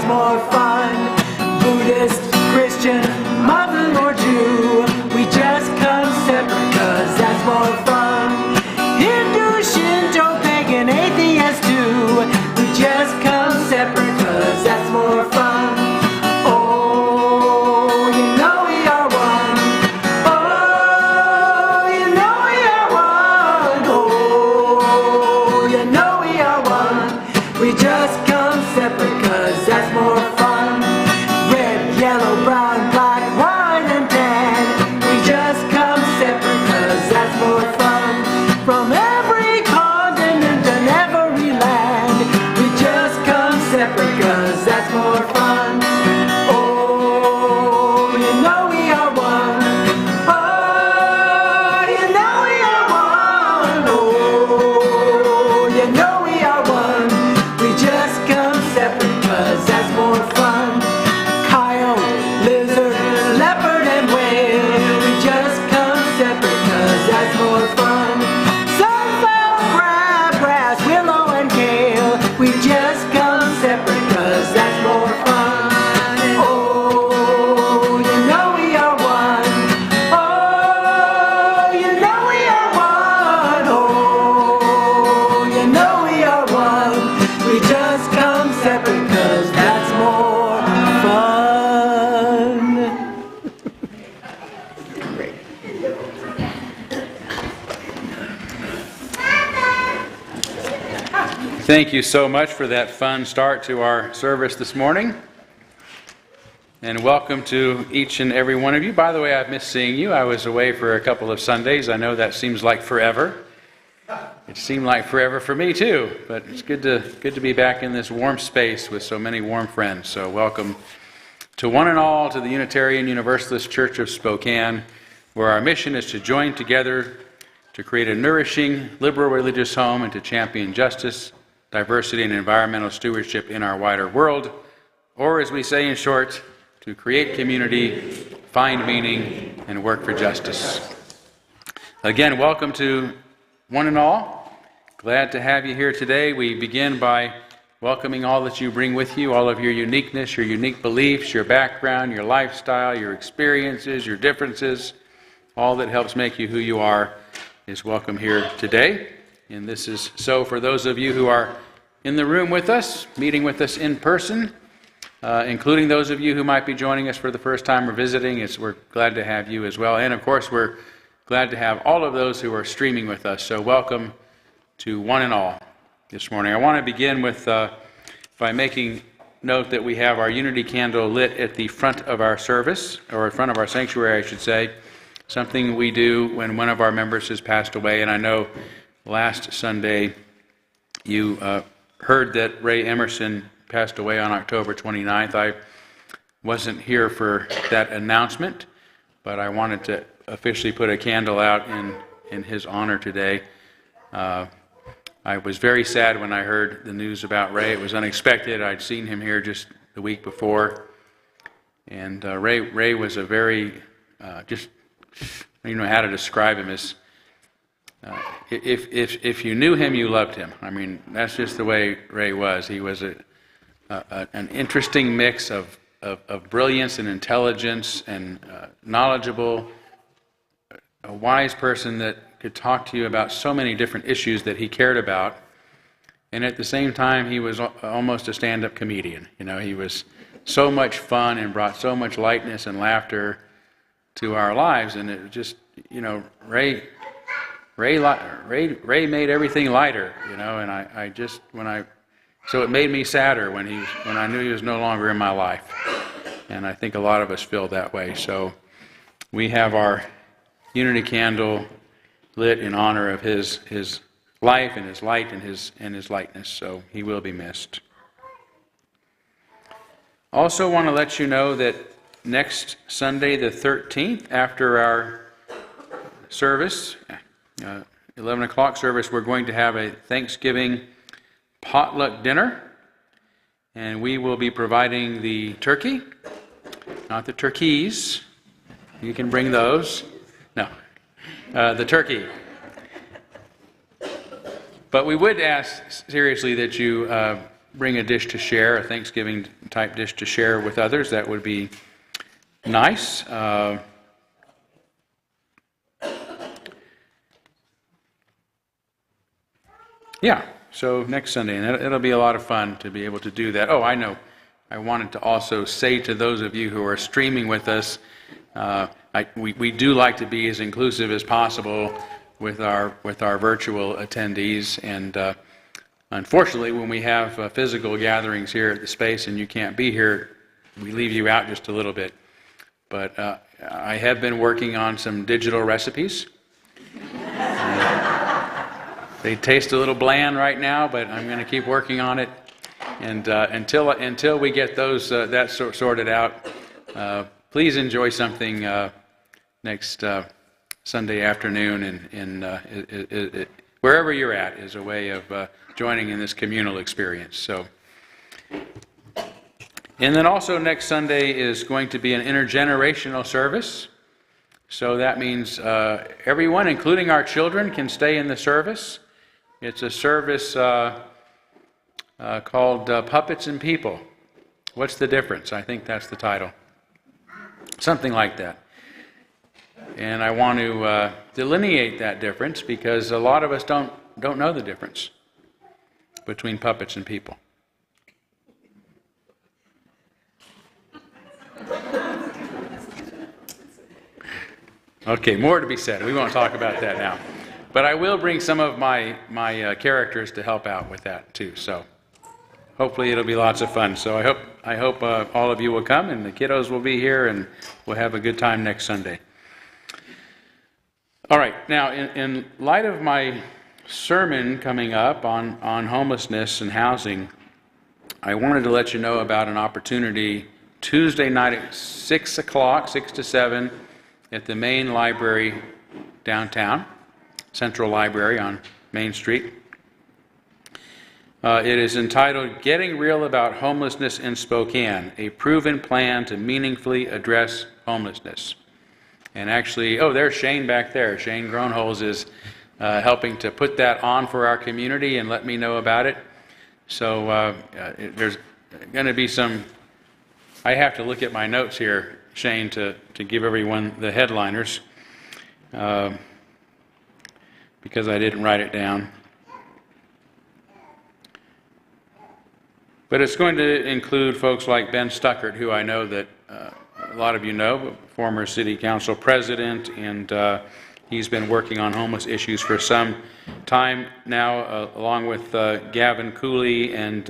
more fun. Buddhist, Christian, Muslim or Jew, we just come separate cause that's more fun. Hindu, Shinto, pagan, atheist too, we just come separate cause that's more fun. Oh, you know we are one. Oh, you know we are one. Oh, you know we are one. We just come separate cause that's more fun. Red, yellow, brown, black, white and tan, we just come separate cause that's more fun. From every continent and every land, we just come separate cause that's more fun. Oh, you know we are one. Oh, you know we are one. Oh, you know we are one. We just come separate cause that's more fun. Coyote, lizard, leopard and whale, we just come separate cause that's more fun. Sunflower, crab, grass, willow and kale, we just come separate cause that's more fun. Oh, you know we are one. Oh, you know we are one. Oh, you know we are one. We just come separate cause that's more fun. Thank you so much for that fun start to our service this morning. And welcome to each and every one of you. By the way, I've missed seeing you. I was away for a couple of Sundays. I know that seems like forever. It seemed like forever for me too, but it's good to be back in this warm space with so many warm friends. So welcome to one and all to the Unitarian Universalist Church of Spokane, where our mission is to join together to create a nourishing, liberal religious home and to champion justice, diversity, and environmental stewardship in our wider world, or as we say in short, to create community, find meaning, and work for justice. Again, welcome to one and all. Glad to have you here today. We begin by welcoming all that you bring with you, all of your uniqueness, your unique beliefs, your background, your lifestyle, your experiences, your differences. All that helps make you who you are is welcome here today. And this is so for those of you who are in the room with us, meeting with us in person, including those of you who might be joining us for the first time or visiting. We're glad to have you as well. And of course, we're glad to have all of those who are streaming with us. So welcome to one and all this morning. I want to begin with by making note that we have our unity candle lit at the front of our service, or in front of our sanctuary, I should say, something we do when one of our members has passed away. And I know last Sunday you heard that Ray Emerson passed away on October 29th. I wasn't here for that announcement, but I wanted to officially put a candle out in his honor today. I was very sad when I heard the news about Ray. It was unexpected. I'd seen him here just the week before. And Ray was a very, just, I don't even know how to describe him as, if you knew him, you loved him. I mean, that's just the way Ray was. He was an interesting mix of brilliance and intelligence and knowledgeable, a wise person that could talk to you about so many different issues that he cared about. And at the same time, he was almost a stand-up comedian. You know, he was so much fun and brought so much lightness and laughter to our lives. And it just, you know, Ray made everything lighter, you know, and I just, so it made me sadder when I knew he was no longer in my life. And I think a lot of us feel that way. So we have our unity candle lit in honor of his life and his light and his lightness. So he will be missed. Also want to let you know that next Sunday the 13th, after our service, 11 o'clock service, we're going to have a Thanksgiving potluck dinner, and we will be providing the turkey, not the turkeys. You can bring those. No, the turkey. But we would ask seriously that you bring a dish to share, a Thanksgiving type dish to share with others, that would be nice. Yeah, so next Sunday, and it'll be a lot of fun to be able to do that. Oh, I know. I wanted to also say to those of you who are streaming with us, we do like to be as inclusive as possible with our virtual attendees, and unfortunately, when we have physical gatherings here at the space and you can't be here, we leave you out just a little bit. But I have been working on some digital recipes. They taste a little bland right now, but I'm going to keep working on it. And until we get those that sorted out, please enjoy something next Sunday afternoon, and wherever you're at is a way of joining in this communal experience. So, and then also next Sunday is going to be an intergenerational service. So that means everyone, including our children, can stay in the service. It's a service called Puppets and People. What's the difference? I think that's the title. Something like that. And I want to delineate that difference because a lot of us don't know the difference between puppets and people. Okay, more to be said. We won't talk about that now. But I will bring some of my characters to help out with that too. So hopefully it'll be lots of fun. So I hope all of you will come, and the kiddos will be here, and we'll have a good time next Sunday. All right. Now, in light of my sermon coming up on homelessness and housing, I wanted to let you know about an opportunity Tuesday night at 6 o'clock, 6 to 7, at the main library downtown. Central Library on Main Street. It is entitled Getting Real About Homelessness in Spokane, a Proven Plan to Meaningfully Address Homelessness. And actually, there's Shane back there. Shane Groenholz is helping to put that on for our community and let me know about it. So there's going to be some, I have to look at my notes here, Shane, to give everyone the headliners. Because I didn't write it down. But it's going to include folks like Ben Stuckert, who I know that a lot of you know, former city council president, and he's been working on homeless issues for some time now, along with Gavin Cooley and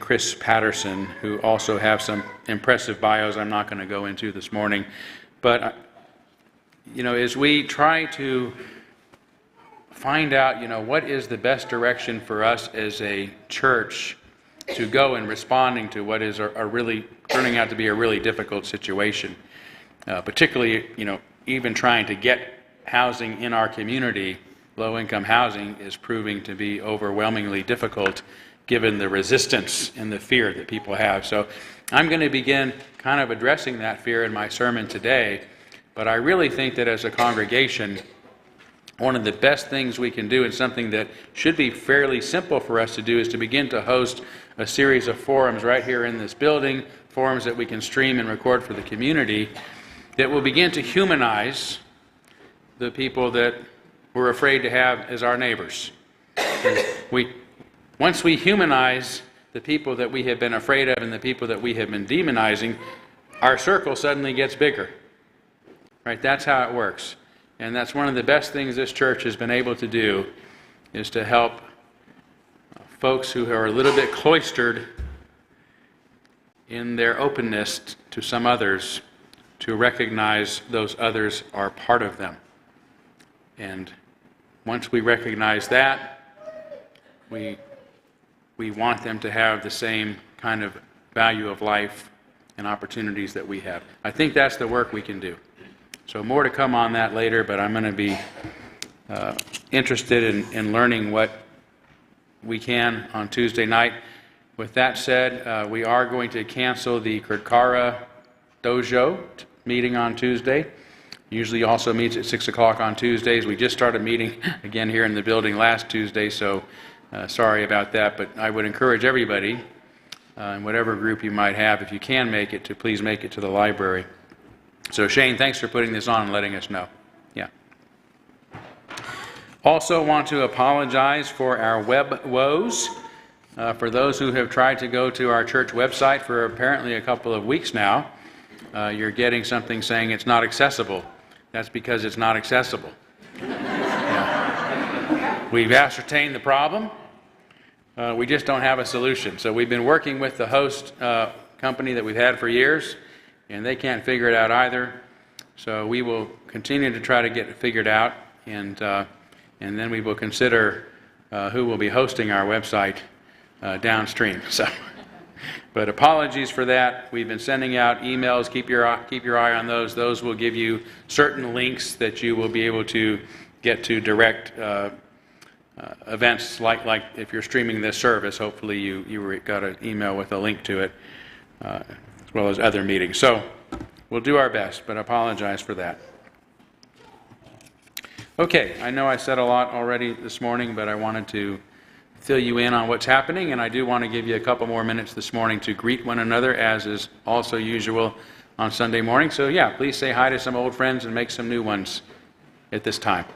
Chris Patterson, who also have some impressive bios I'm not going to go into this morning. But, as we try to find out, what is the best direction for us as a church to go in responding to what is a really turning out to be a really difficult situation. Particularly, even trying to get housing in our community, low-income housing, is proving to be overwhelmingly difficult given the resistance and the fear that people have. So I'm going to begin kind of addressing that fear in my sermon today, but I really think that as a congregation, one of the best things we can do, and something that should be fairly simple for us to do, is to begin to host a series of forums right here in this building, forums that we can stream and record for the community, that will begin to humanize the people that we're afraid to have as our neighbors. Once we humanize the people that we have been afraid of and the people that we have been demonizing, our circle suddenly gets bigger. Right? That's how it works. And that's one of the best things this church has been able to do, is to help folks who are a little bit cloistered in their openness to some others, to recognize those others are part of them. And once we recognize that, we want them to have the same kind of value of life and opportunities that we have. I think that's the work we can do. So more to come on that later, but I'm going to be interested in learning what we can on Tuesday night. With that said, we are going to cancel the Kurkara Dojo meeting on Tuesday. Usually also meets at 6 o'clock on Tuesdays. We just started meeting again here in the building last Tuesday, so sorry about that, but I would encourage everybody, in whatever group you might have, if you can make it, to please make it to the library. So Shane, thanks for putting this on and letting us know. Yeah. Also want to apologize for our web woes. For those who have tried to go to our church website for apparently a couple of weeks now, you're getting something saying it's not accessible. That's because it's not accessible. We've ascertained the problem. We just don't have a solution. So we've been working with the host company that we've had for years, and they can't figure it out either. So we will continue to try to get it figured out, and then we will consider who will be hosting our website downstream. So, but apologies for that. We've been sending out emails. Keep your eye on those. Those will give you certain links that you will be able to get to direct events like if you're streaming this service. Hopefully you got an email with a link to it, as well as other meetings. So we'll do our best, but I apologize for that. Okay, I know I said a lot already this morning, but I wanted to fill you in on what's happening, and I do want to give you a couple more minutes this morning to greet one another, as is also usual on Sunday morning. So yeah, please say hi to some old friends and make some new ones at this time.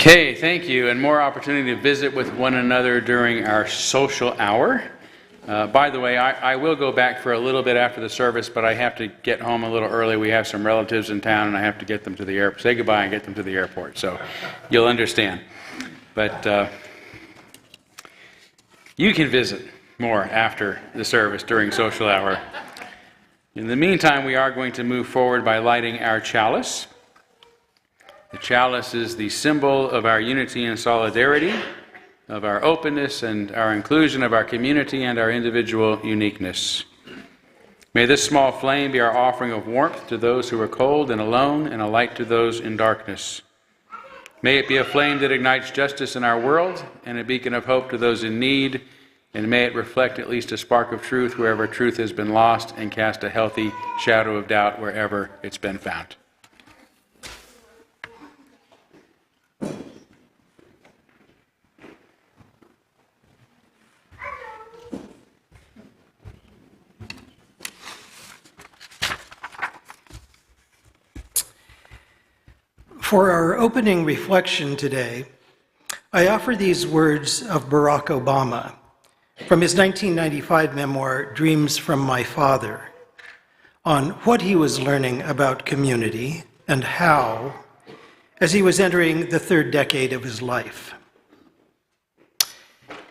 Okay, thank you, and more opportunity to visit with one another during our social hour. By the way, I will go back for a little bit after the service, but I have to get home a little early. We have some relatives in town, and I have to get them to the airport, say goodbye and get them to the airport, so you'll understand. But you can visit more after the service during social hour. In the meantime, we are going to move forward by lighting our chalice. The chalice is the symbol of our unity and solidarity, of our openness and our inclusion of our community and our individual uniqueness. May this small flame be our offering of warmth to those who are cold and alone, and a light to those in darkness. May it be a flame that ignites justice in our world and a beacon of hope to those in need, and may it reflect at least a spark of truth wherever truth has been lost, and cast a healthy shadow of doubt wherever it's been found. For our opening reflection today, I offer these words of Barack Obama from his 1995 memoir, Dreams from My Father, on what he was learning about community and how, as he was entering the third decade of his life.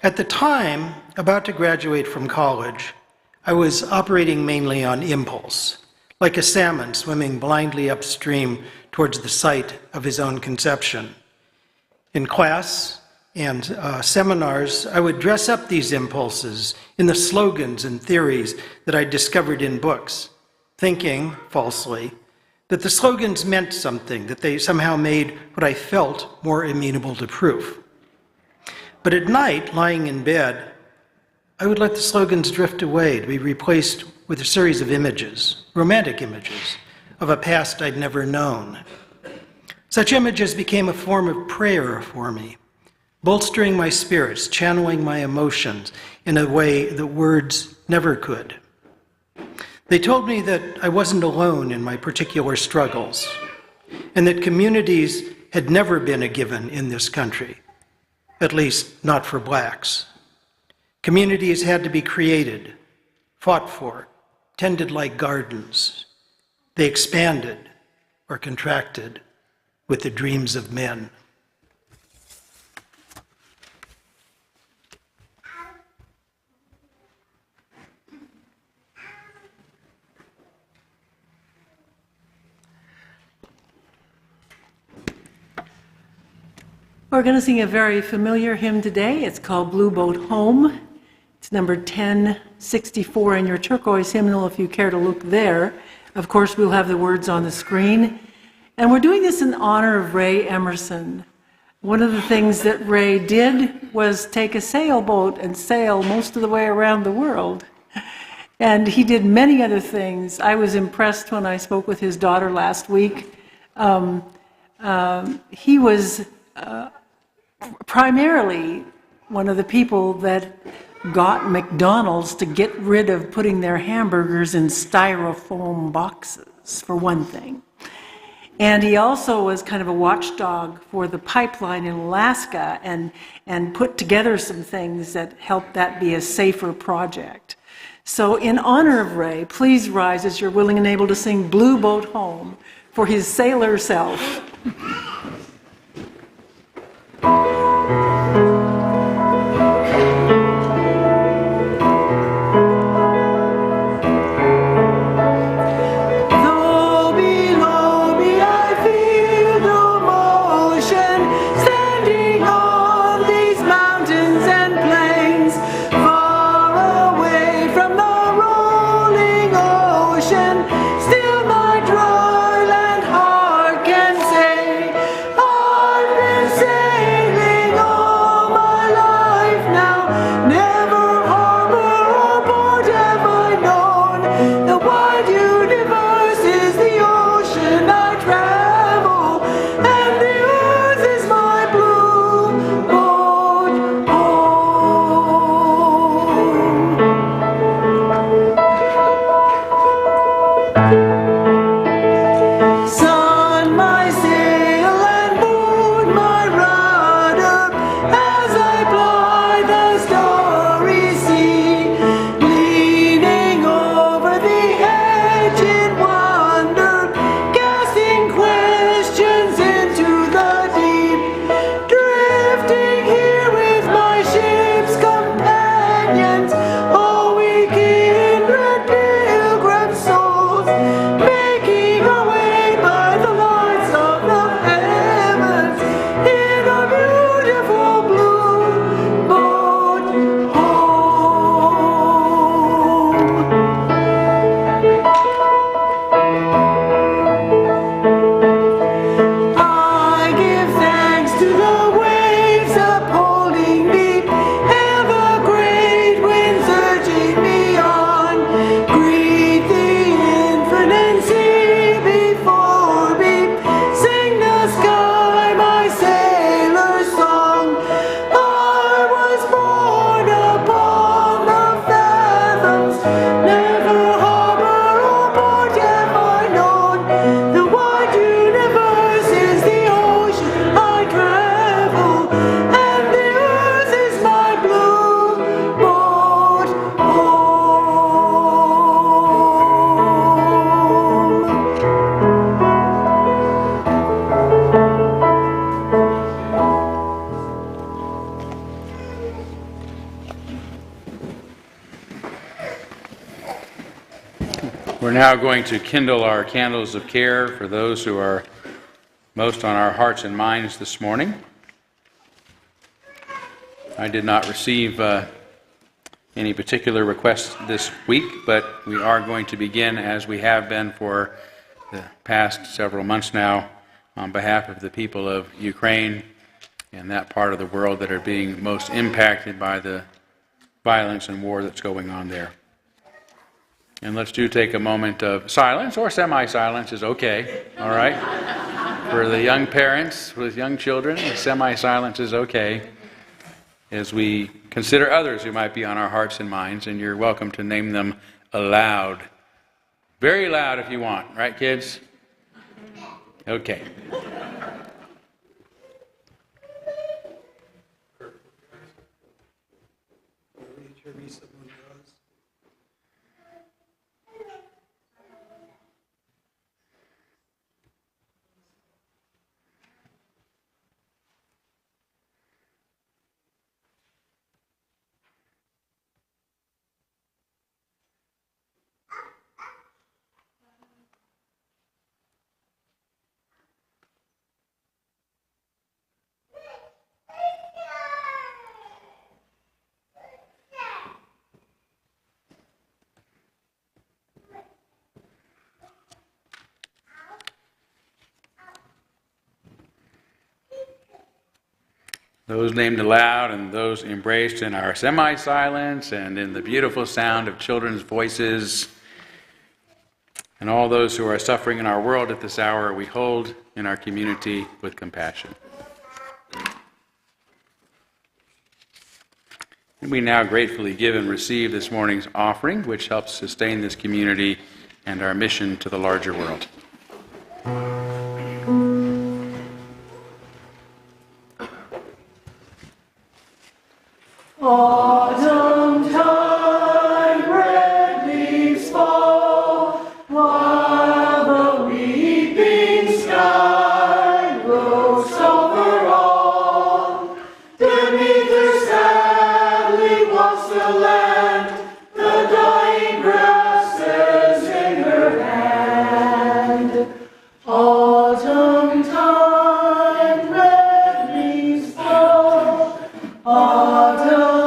At the time, about to graduate from college, I was operating mainly on impulse, like a salmon swimming blindly upstream towards the site of his own conception. In class and seminars, I would dress up these impulses in the slogans and theories that I discovered in books, thinking, falsely, that the slogans meant something, that they somehow made what I felt more amenable to proof. But at night, lying in bed, I would let the slogans drift away to be replaced with a series of images, romantic images, of a past I'd never known. Such images became a form of prayer for me, bolstering my spirits, channeling my emotions in a way that words never could. They told me that I wasn't alone in my particular struggles, and that communities had never been a given in this country, at least not for blacks. Communities had to be created, fought for, tended like gardens. They expanded or contracted with the dreams of men. We're going to sing a very familiar hymn today. It's called Blue Boat Home. It's number 1064 in your turquoise hymnal if you care to look there. Of course, we'll have the words on the screen. And we're doing this in honor of Ray Emerson. One of the things that Ray did was take a sailboat and sail most of the way around the world. And he did many other things. I was impressed when I spoke with his daughter last week. He was primarily one of the people that got McDonald's to get rid of putting their hamburgers in styrofoam boxes, for one thing. And he also was kind of a watchdog for the pipeline in Alaska and put together some things that helped that be a safer project. So in honor of Ray, please rise as you're willing and able to sing Blue Boat Home for his sailor self. Still my dry land heart can say We're now going to kindle our candles of care for those who are most on our hearts and minds this morning. I did not receive any particular requests this week, but we are going to begin, as we have been for the past several months now, on behalf of the people of Ukraine and that part of the world that are being most impacted by the violence and war that's going on there. And let's take a moment of silence, or semi-silence is okay, all right? For the young parents with young children, semi-silence is okay, as we consider others who might be on our hearts and minds, and you're welcome to name them aloud. Very loud if you want, right, kids? Okay. Those named aloud and those embraced in our semi-silence and in the beautiful sound of children's voices, and all those who are suffering in our world at this hour, we hold in our community with compassion. And we now gratefully give and receive this morning's offering, which helps sustain this community and our mission to the larger world. Autumn time, red leaves fall, while the weeping sky looks over all. Demeter sadly walks the land, the dying grasses in her hand. Autumn time, red leaves fall, autumn.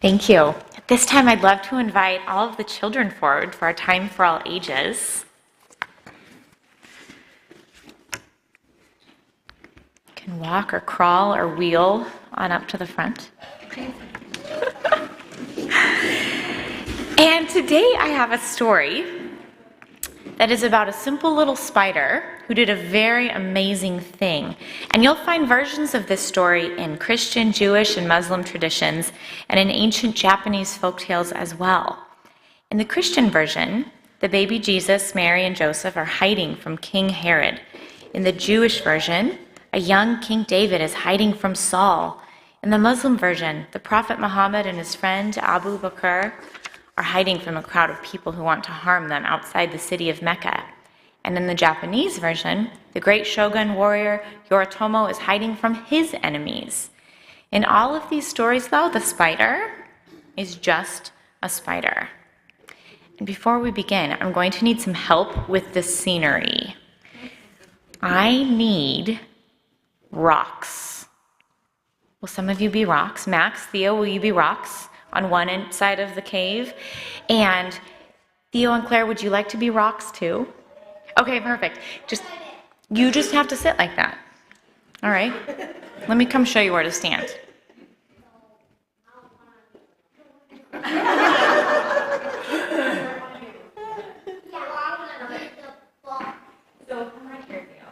Thank you. At this time, I'd love to invite all of the children forward for our time for all ages. You can walk or crawl or wheel on up to the front. And today I have a story that is about a simple little spider who did a very amazing thing. And you'll find versions of this story in Christian, Jewish, and Muslim traditions, and in ancient Japanese folktales as well. In the Christian version, the baby Jesus, Mary, and Joseph are hiding from King Herod. In the Jewish version, a young King David is hiding from Saul. In the Muslim version, the Prophet Muhammad and his friend Abu Bakr are hiding from a crowd of people who want to harm them outside the city of Mecca. And in the Japanese version, the great shogun warrior Yoritomo is hiding from his enemies. In all of these stories, though, the spider is just a spider. And before we begin, I'm going to need some help with the scenery. I need rocks. Will some of you be rocks? Max, Theo, will you be rocks on one side of the cave? And Theo and Claire, would you like to be rocks too? Okay, perfect. You just have to sit like that. All right? Let me come show you where to stand. So come right here, Theo.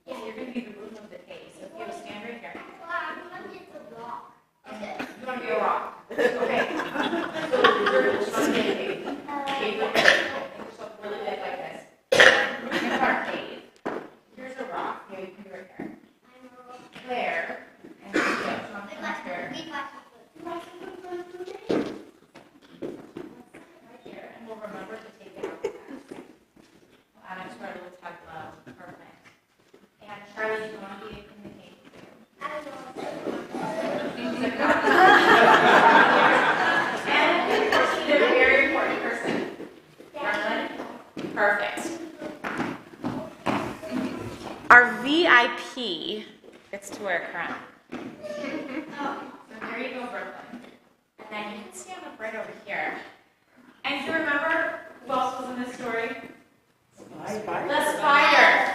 Yeah, you're going to be the roof of the cave. So Theo, stand right here. You want to be a rock? Okay. So you're going to the cave. Cave like this. Yourself really big like this. Here's our cave. Here's a rock. Yeah, you can be right here. Claire and Theo, come here. Right here, and we'll remember to take it out. We'll add it to our little tug glove. Perfect. And Charlie, do you want to be in the cave too? And a very important person. Marilyn? Perfect. Our VIP gets to wear a crown. So there you go, Brooklyn. And then you can stand up right over here. And do you remember who else was in this story? The spider.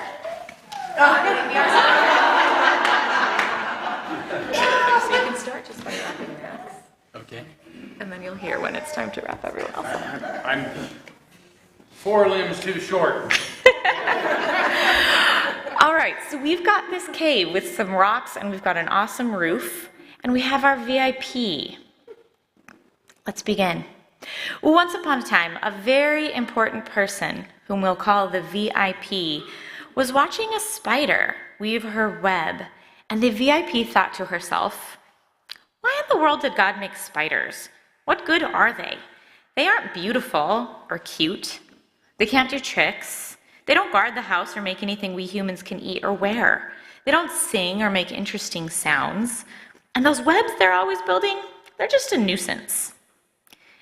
So you can start just by wrapping Max. Okay. And then you'll hear when it's time to wrap everyone else up. I'm 4 limbs too short. All right, so we've got this cave with some rocks and we've got an awesome roof. And we have our VIP. Let's begin. Well, once upon a time, a very important person, whom we'll call the VIP, was watching a spider weave her web. And the VIP thought to herself, why in the world did God make spiders? What good are they? They aren't beautiful or cute. They can't do tricks. They don't guard the house or make anything we humans can eat or wear. They don't sing or make interesting sounds. And those webs they're always building, they're just a nuisance.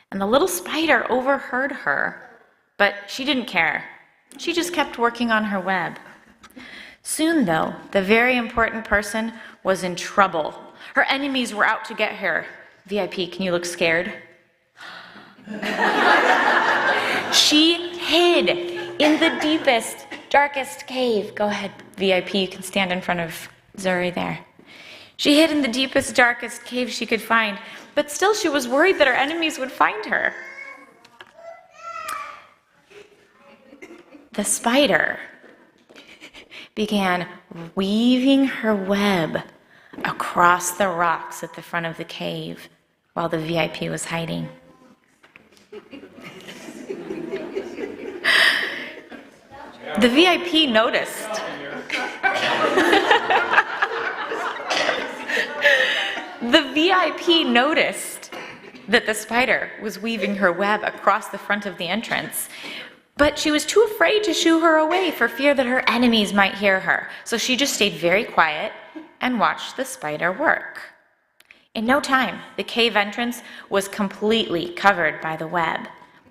And the little spider overheard her, but she didn't care. She just kept working on her web. Soon, though, the very important person was in trouble. Her enemies were out to get her. VIP, can you look scared? She hid in the deepest, darkest cave. Go ahead, VIP, you can stand in front of Zuri there. She hid in the deepest, darkest cave she could find, but still she was worried that her enemies would find her. The spider began weaving her web across the rocks at the front of the cave while the VIP was hiding. The VIP noticed. The VIP noticed that the spider was weaving her web across the front of the entrance, but she was too afraid to shoo her away for fear that her enemies might hear her. So she just stayed very quiet and watched the spider work. In no time, the cave entrance was completely covered by the web,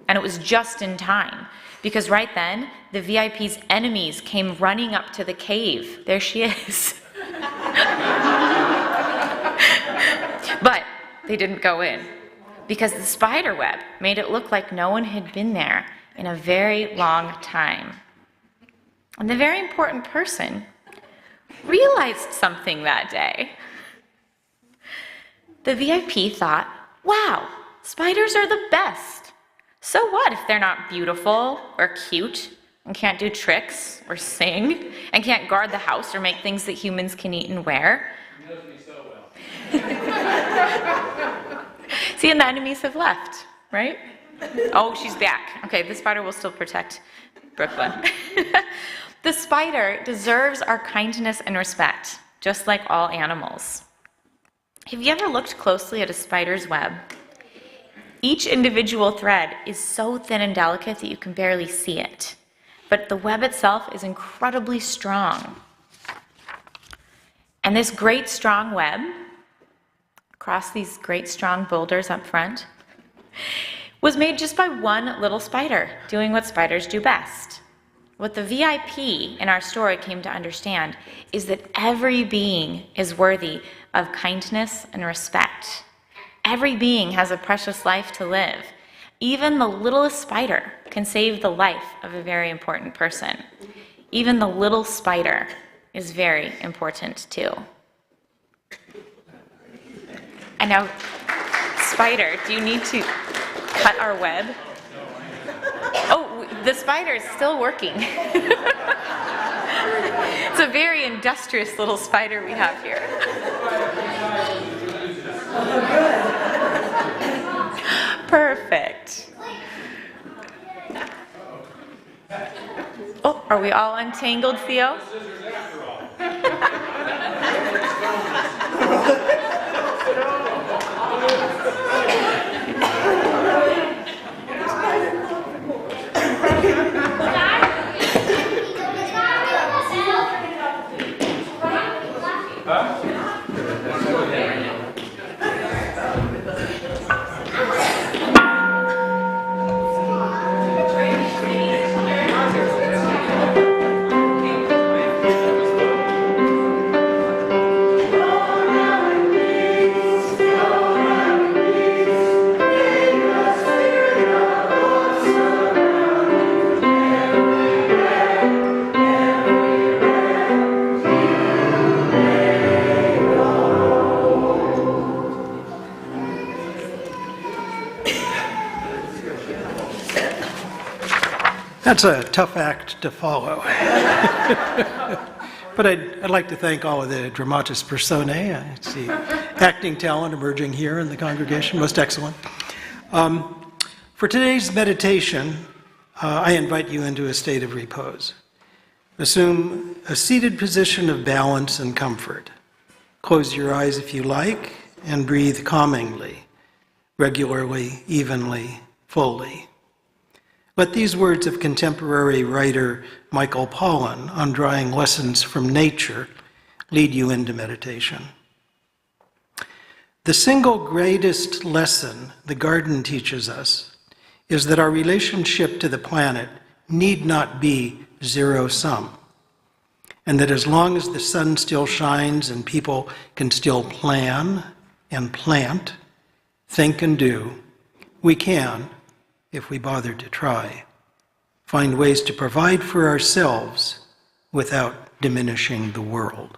and it was just in time, because right then, the VIP's enemies came running up to the cave. There she is. But they didn't go in, because the spider web made it look like no one had been there in a very long time. And the very important person realized something that day. The VIP thought, wow, spiders are the best. So what if they're not beautiful or cute and can't do tricks or sing and can't guard the house or make things that humans can eat and wear? He knows me so well. See, and the enemies have left, right? Oh, she's back. Okay, the spider will still protect Brooklyn. The spider deserves our kindness and respect, just like all animals. Have you ever looked closely at a spider's web? Each individual thread is so thin and delicate that you can barely see it. but the web itself is incredibly strong. And this great strong web, across these great strong boulders up front, was made just by one little spider, doing what spiders do best. What the VIP in our story came to understand is that every being is worthy of kindness and respect. Every being has a precious life to live. Even the littlest spider can save the life of a very important person. Even the little spider is very important too. And now, spider, do you need to cut our web? Oh, the spider is still working. It's a very industrious little spider we have here. Perfect. Oh, are we all untangled, Theo? That's a tough act to follow. But I'd like to thank all of the dramatis personae. I see acting talent emerging here in the congregation, most excellent. For today's meditation, I invite you into a state of repose. Assume a seated position of balance and comfort. Close your eyes if you like, and breathe calmingly, regularly, evenly, fully. Let these words of contemporary writer Michael Pollan on drawing lessons from nature lead you into meditation. The single greatest lesson the garden teaches us is that our relationship to the planet need not be zero-sum, and that as long as the sun still shines and people can still plan and plant, think and do, we can, if we bother to try, find ways to provide for ourselves without diminishing the world.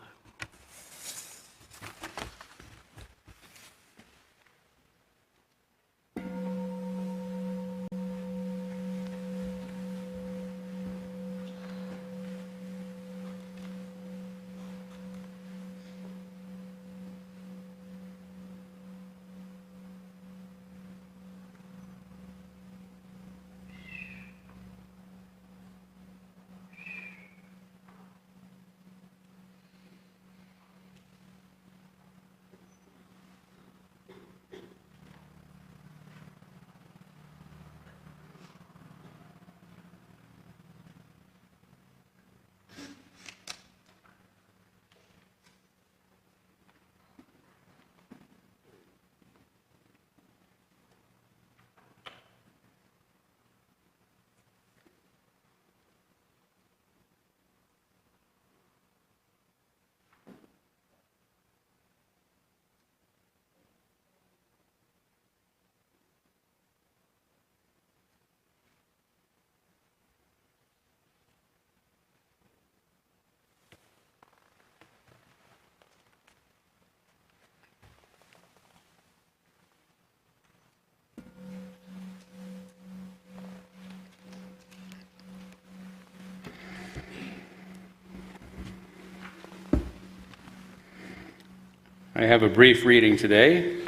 I have a brief reading today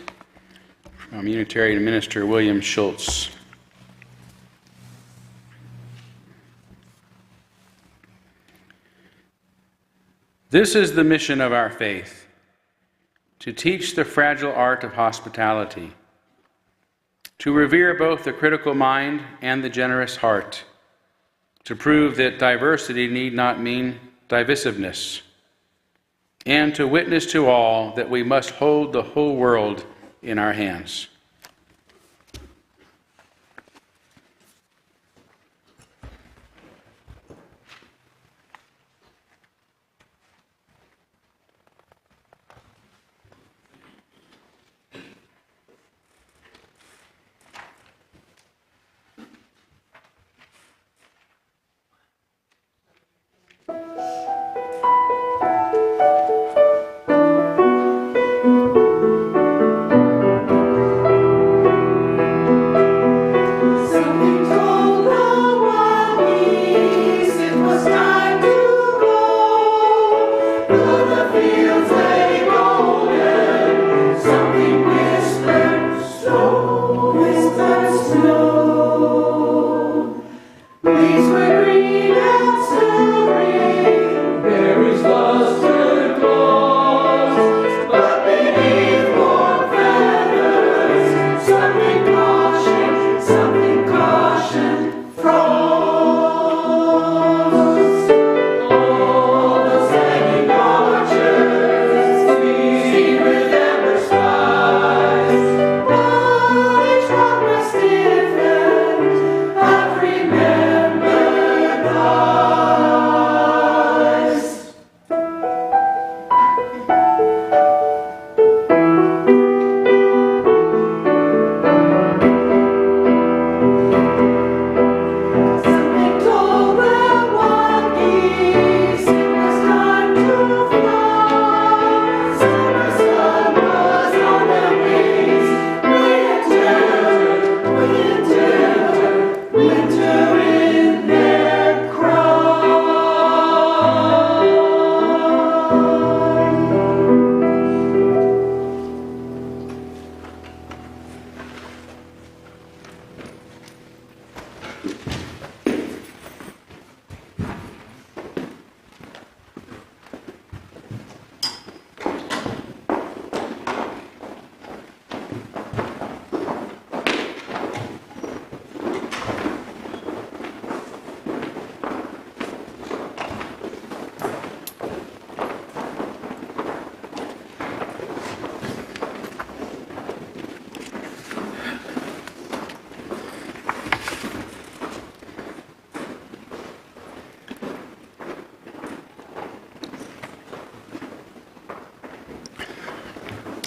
from Unitarian Minister William Schultz. This is the mission of our faith, to teach the fragile art of hospitality, to revere both the critical mind and the generous heart, to prove that diversity need not mean divisiveness, and to witness to all that we must hold the whole world in our hands.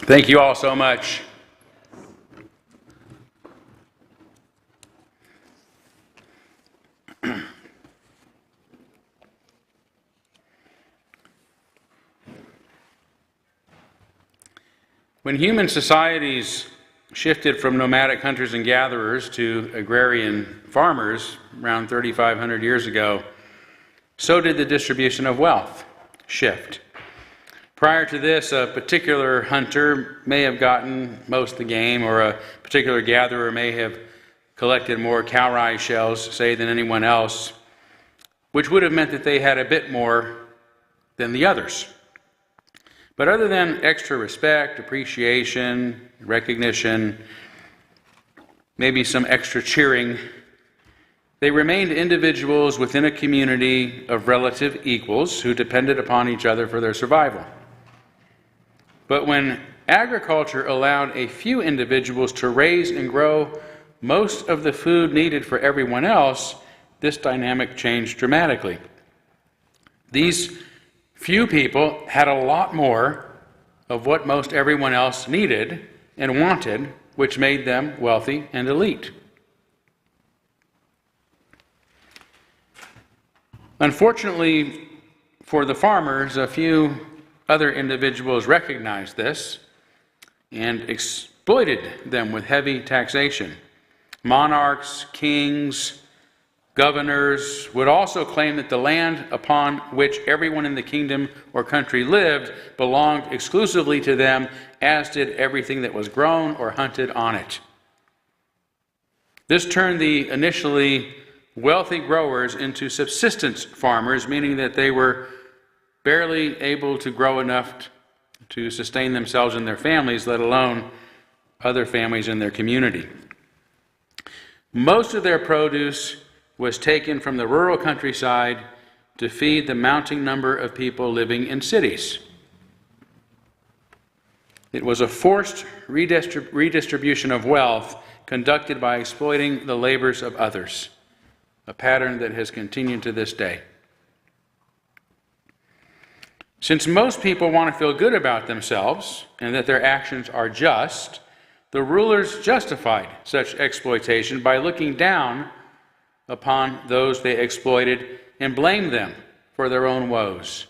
Thank you all so much. When human societies shifted from nomadic hunters and gatherers to agrarian farmers around 3,500 years ago, so did the distribution of wealth shift. Prior to this, a particular hunter may have gotten most of the game, or a particular gatherer may have collected more cowrie shells, say, than anyone else, which would have meant that they had a bit more than the others. But other than extra respect, appreciation, recognition, maybe some extra cheering, they remained individuals within a community of relative equals who depended upon each other for their survival. But when agriculture allowed a few individuals to raise and grow most of the food needed for everyone else, this dynamic changed dramatically. These few people had a lot more of what most everyone else needed and wanted, which made them wealthy and elite. Unfortunately for the farmers, a few other individuals recognized this and exploited them with heavy taxation. Monarchs, kings, governors would also claim that the land upon which everyone in the kingdom or country lived belonged exclusively to them, as did everything that was grown or hunted on it. This turned the initially wealthy growers into subsistence farmers, meaning that they were barely able to grow enough to sustain themselves and their families, let alone other families in their community. Most of their produce was taken from the rural countryside to feed the mounting number of people living in cities. It was a forced redistribution of wealth conducted by exploiting the labors of others, a pattern that has continued to this day. Since most people want to feel good about themselves and that their actions are just, the rulers justified such exploitation by looking down upon those they exploited and blamed them for their own woes.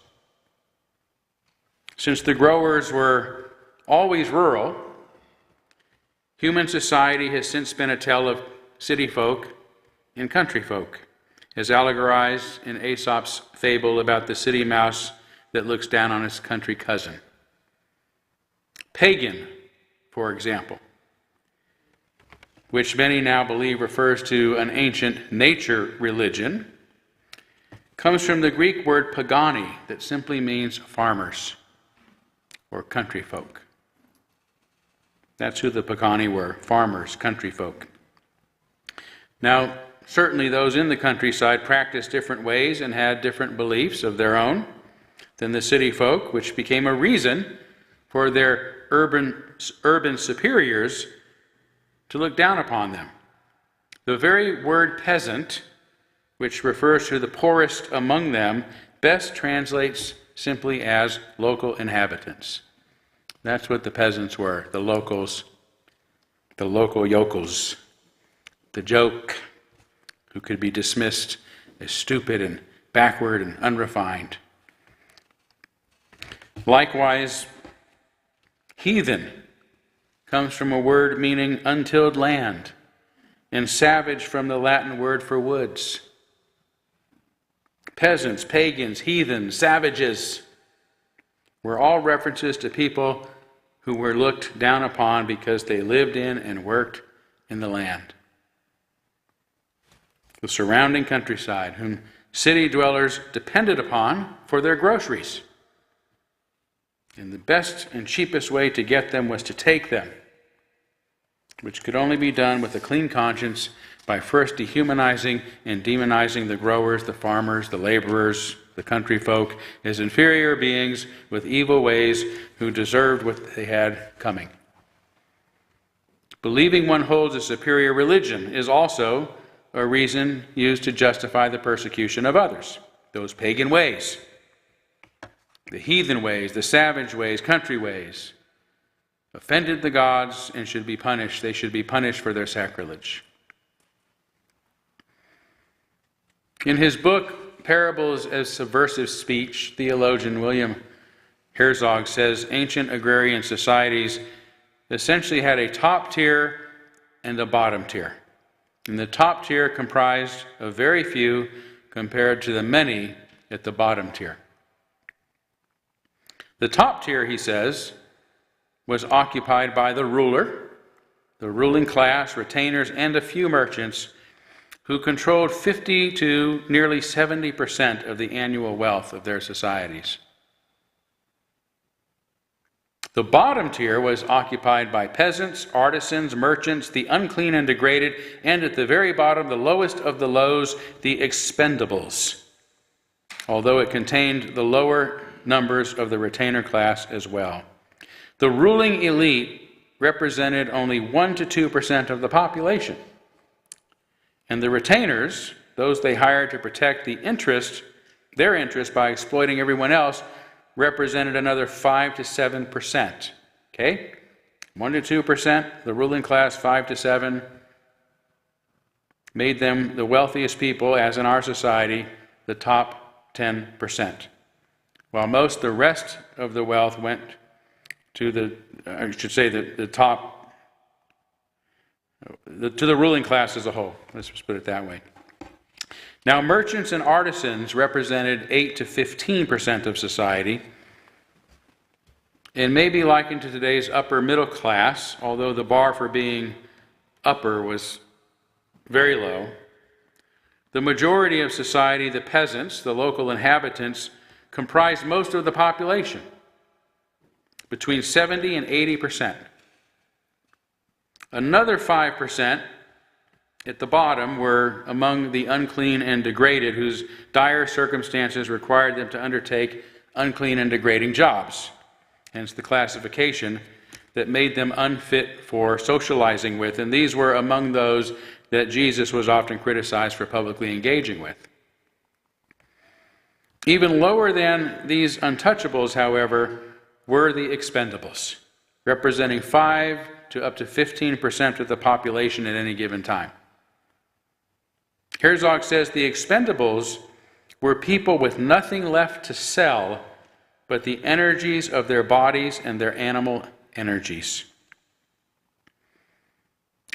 Since the growers were always rural, human society has since been a tale of city folk and country folk, as allegorized in Aesop's fable about the city mouse that looks down on its country cousin. Pagan, for example, which many now believe refers to an ancient nature religion, comes from the Greek word pagani, that simply means farmers or country folk. That's who the pagani were, farmers, country folk. Now, certainly those in the countryside practiced different ways and had different beliefs of their own than the city folk, which became a reason for their urban superiors to look down upon them. The very word peasant, which refers to the poorest among them, best translates simply as local inhabitants. That's what the peasants were, the locals, the local yokels, the joke, who could be dismissed as stupid and backward and unrefined. Likewise, heathen comes from a word meaning untilled land, and savage from the Latin word for woods. Peasants, pagans, heathens, savages were all references to people who were looked down upon because they lived in and worked in the land. The surrounding countryside, whom city dwellers depended upon for their groceries. And the best and cheapest way to get them was to take them, which could only be done with a clean conscience by first dehumanizing and demonizing the growers, the farmers, the laborers, the country folk, as inferior beings with evil ways who deserved what they had coming. Believing one holds a superior religion is also a reason used to justify the persecution of others. Those pagan ways, the heathen ways, the savage ways, country ways, offended the gods and should be punished. They should be punished for their sacrilege. In his book, Parables as Subversive Speech, theologian William Herzog says ancient agrarian societies essentially had a top tier and a bottom tier. And the top tier comprised of very few compared to the many at the bottom tier. The top tier, he says, was occupied by the ruler, the ruling class, retainers, and a few merchants who controlled 50 to nearly 70% of the annual wealth of their societies. The bottom tier was occupied by peasants, artisans, merchants, the unclean and degraded, and at the very bottom, the lowest of the lows, the expendables, although it contained the lower numbers of the retainer class as well. The ruling elite represented only 1 to 2% of the population. And the retainers, those they hired to protect their interest by exploiting everyone else, represented another 5 to 7%. Okay? 1 to 2%, the ruling class 5 to 7, made them the wealthiest people, as in our society, the top 10%. While most the rest of the wealth went to the ruling class as a whole. Let's just put it that way. Now, merchants and artisans represented 8 to 15% of society, and may be likened to today's upper middle class, although the bar for being upper was very low. The majority of society, the peasants, the local inhabitants, comprised most of the population, between 70 and 80%. Another 5%, at the bottom were among the unclean and degraded, whose dire circumstances required them to undertake unclean and degrading jobs, hence the classification that made them unfit for socializing with. And these were among those that Jesus was often criticized for publicly engaging with. Even lower than these untouchables, however, were the expendables, representing 5 to up to 15% of the population at any given time. Herzog says the expendables were people with nothing left to sell but the energies of their bodies and their animal energies.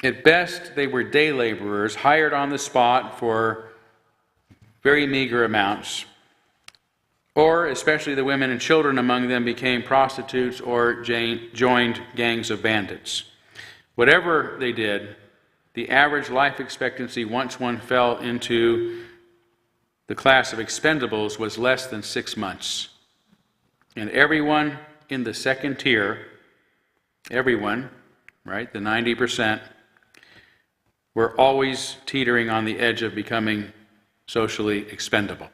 At best, they were day laborers hired on the spot for very meager amounts, or especially the women and children among them became prostitutes or joined gangs of bandits. Whatever they did, the average life expectancy once one fell into the class of expendables was less than 6 months. And everyone in the second tier, everyone, right, the 90%, were always teetering on the edge of becoming socially expendable.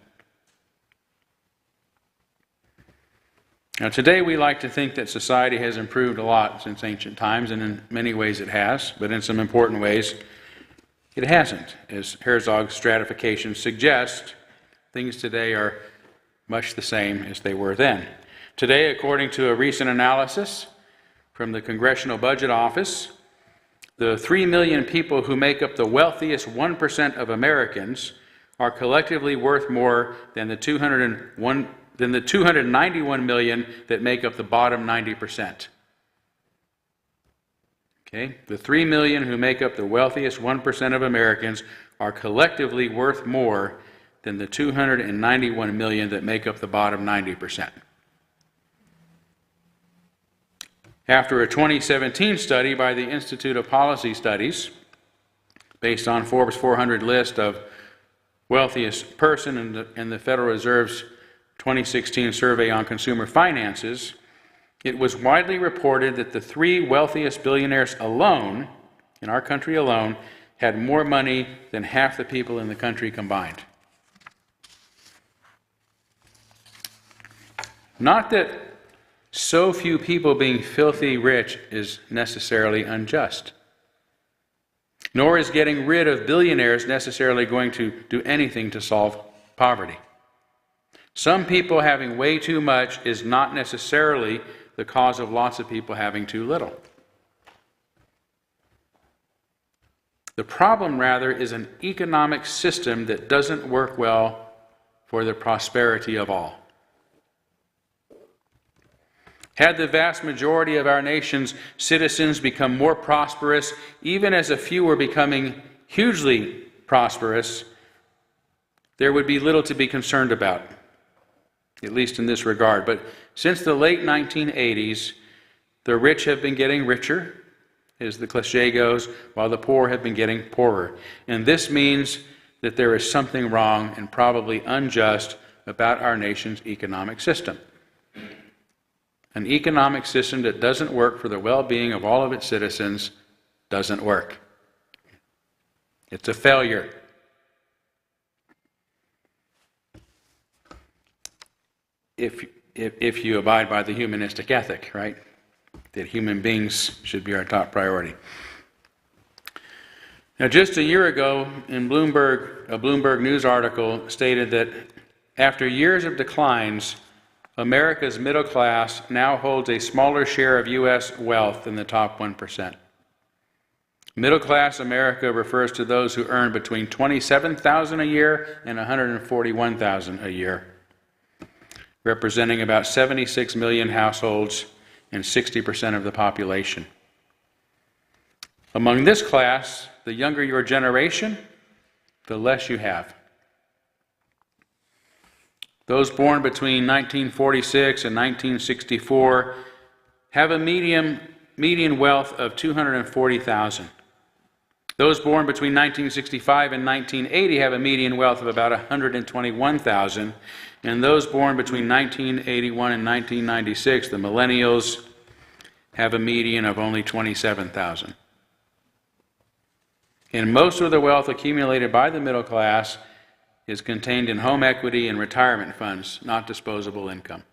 Now, today we like to think that society has improved a lot since ancient times, and in many ways it has, but in some important ways it hasn't. As Herzog's stratification suggests, things today are much the same as they were then. Today, according to a recent analysis from the Congressional Budget Office, the 3 million people who make up the wealthiest 1% of Americans are collectively worth more than the 291 million that make up the bottom 90%. Okay? The 3 million who make up the wealthiest 1% of Americans are collectively worth more than the 291 million that make up the bottom 90%. After a 2017 study by the Institute of Policy Studies, based on Forbes 400 list of wealthiest person and the Federal Reserve's 2016 survey on consumer finances, it was widely reported that the 3 wealthiest billionaires alone, in our country alone, had more money than half the people in the country combined. Not that so few people being filthy rich is necessarily unjust, nor is getting rid of billionaires necessarily going to do anything to solve poverty. Some people having way too much is not necessarily the cause of lots of people having too little. The problem, rather, is an economic system that doesn't work well for the prosperity of all. Had the vast majority of our nation's citizens become more prosperous, even as a few were becoming hugely prosperous, there would be little to be concerned about, at least in this regard. But since the late 1980s, the rich have been getting richer, as the cliche goes, while the poor have been getting poorer. And this means that there is something wrong and probably unjust about our nation's economic system. An economic system that doesn't work for the well-being of all of its citizens doesn't work. It's a failure. If you abide by the humanistic ethic, right? That human beings should be our top priority. Now, just a year ago, in Bloomberg, a Bloomberg News article stated that after years of declines, America's middle class now holds a smaller share of U.S. wealth than the top 1%. Middle class America refers to those who earn between $27,000 a year and $141,000 a year, representing about 76 million households and 60% of the population. Among this class, the younger your generation, the less you have. Those born between 1946 and 1964 have a median wealth of $240,000. Those born between 1965 and 1980 have a median wealth of about $121,000. And those born between 1981 and 1996, the millennials, have a median of only $27,000. And most of the wealth accumulated by the middle class is contained in home equity and retirement funds, not disposable income.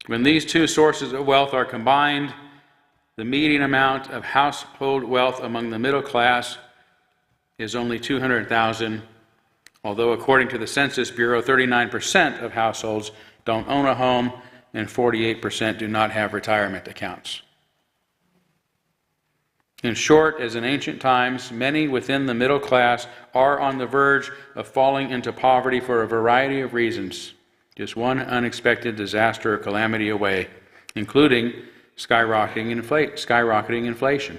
When these two sources of wealth are combined, the median amount of household wealth among the middle class is only $200,000, although according to the Census Bureau, 39% of households don't own a home and 48% do not have retirement accounts. In short, as in ancient times, many within the middle class are on the verge of falling into poverty for a variety of reasons, just one unexpected disaster or calamity away, including skyrocketing inflation.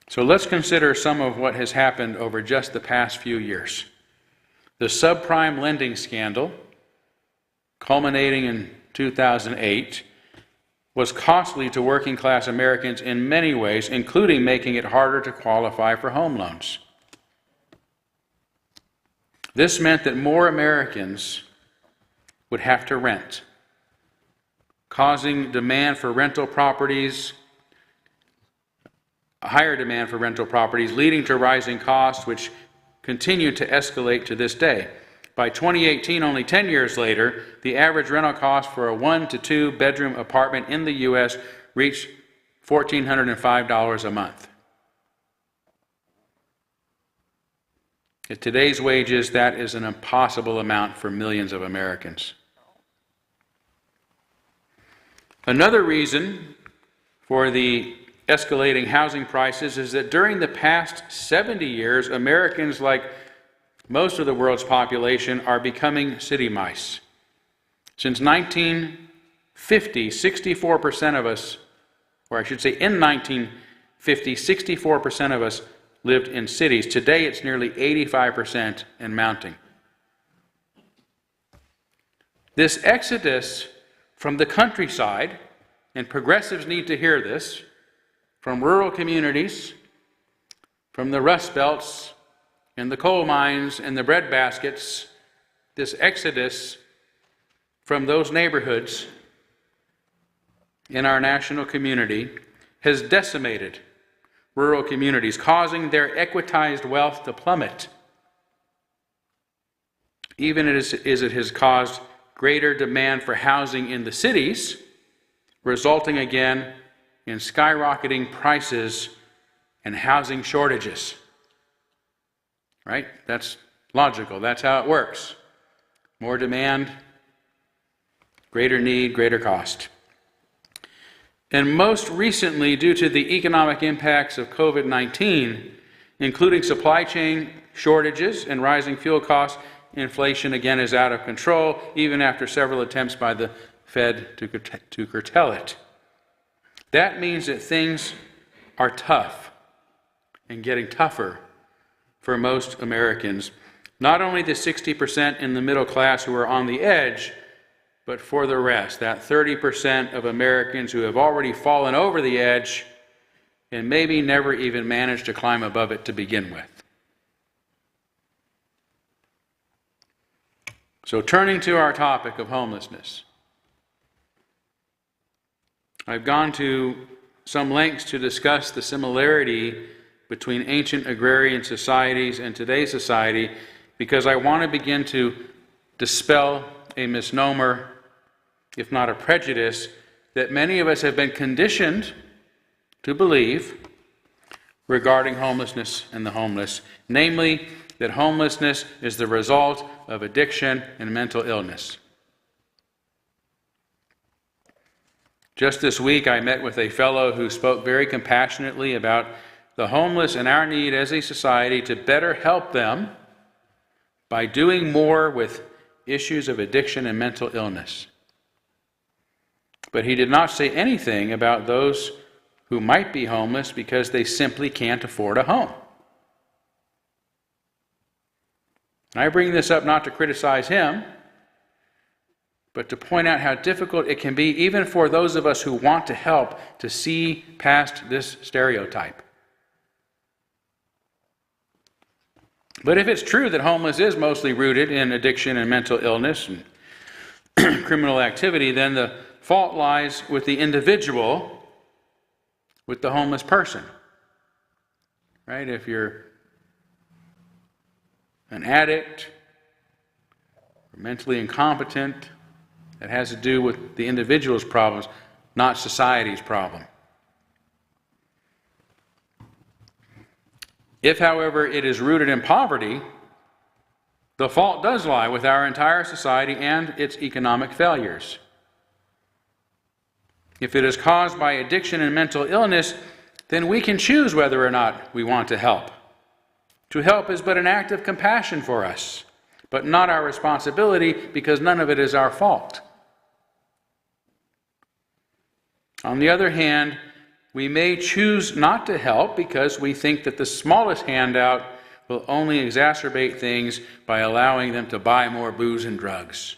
So let's consider some of what has happened over just the past few years. The subprime lending scandal, culminating in 2008, was costly to working class Americans in many ways, including making it harder to qualify for home loans. This meant that more Americans would have to rent, causing demand for rental properties, a higher demand for rental properties, leading to rising costs, which continue to escalate to this day. By 2018, only 10 years later, the average rental cost for a 1 to 2 bedroom apartment in the U.S. reached $1,405 a month. At today's wages, that is an impossible amount for millions of Americans. Another reason for the escalating housing prices is that during the past 70 years, Americans, like most of the world's population, are becoming city mice. Since 1950, 64% of us, or I should say in 1950, 64% of us lived in cities. Today it's nearly 85% and mounting. This exodus from the countryside, and progressives need to hear this, from rural communities, from the rust belts and the coal mines and the bread baskets, this exodus from those neighborhoods in our national community has decimated rural communities, causing their equitized wealth to plummet, even as it has caused greater demand for housing in the cities, resulting again in skyrocketing prices and housing shortages. Right? That's logical. That's how it works. More demand, greater need, greater cost. And most recently, due to the economic impacts of COVID-19, including supply chain shortages and rising fuel costs, inflation again is out of control, even after several attempts by the Fed to curtail it. That means that things are tough and getting tougher for most Americans. Not only the 60% in the middle class who are on the edge, but for the rest, that 30% of Americans who have already fallen over the edge and maybe never even managed to climb above it to begin with. So turning to our topic of homelessness, I've gone to some lengths to discuss the similarity between ancient agrarian societies and today's society, because I want to begin to dispel a misnomer, if not a prejudice, that many of us have been conditioned to believe regarding homelessness and the homeless, namely that homelessness is the result of addiction and mental illness. Just this week, I met with a fellow who spoke very compassionately about the homeless and our need as a society to better help them by doing more with issues of addiction and mental illness. But he did not say anything about those who might be homeless because they simply can't afford a home. And I bring this up not to criticize him, but to point out how difficult it can be, even for those of us who want to help, to see past this stereotype. But if it's true that homelessness is mostly rooted in addiction and mental illness and criminal activity, then the fault lies with the individual, with the homeless person. Right? If you're an addict, or mentally incompetent, it has to do with the individual's problems, not society's problem. If, however, it is rooted in poverty, the fault does lie with our entire society and its economic failures. If it is caused by addiction and mental illness, then we can choose whether or not we want to help. To help is but an act of compassion for us, but not our responsibility, because none of it is our fault. On the other hand, we may choose not to help because we think that the smallest handout will only exacerbate things by allowing them to buy more booze and drugs.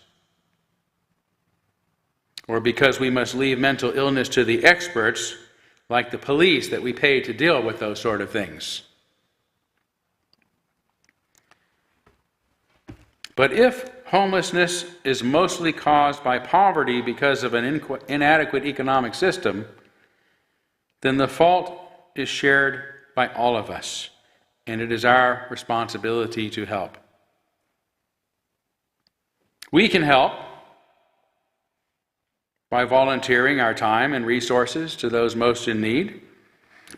Or because we must leave mental illness to the experts, like the police that we pay to deal with those sort of things. But if homelessness is mostly caused by poverty because of an inadequate economic system, then the fault is shared by all of us, and it is our responsibility to help. We can help by volunteering our time and resources to those most in need,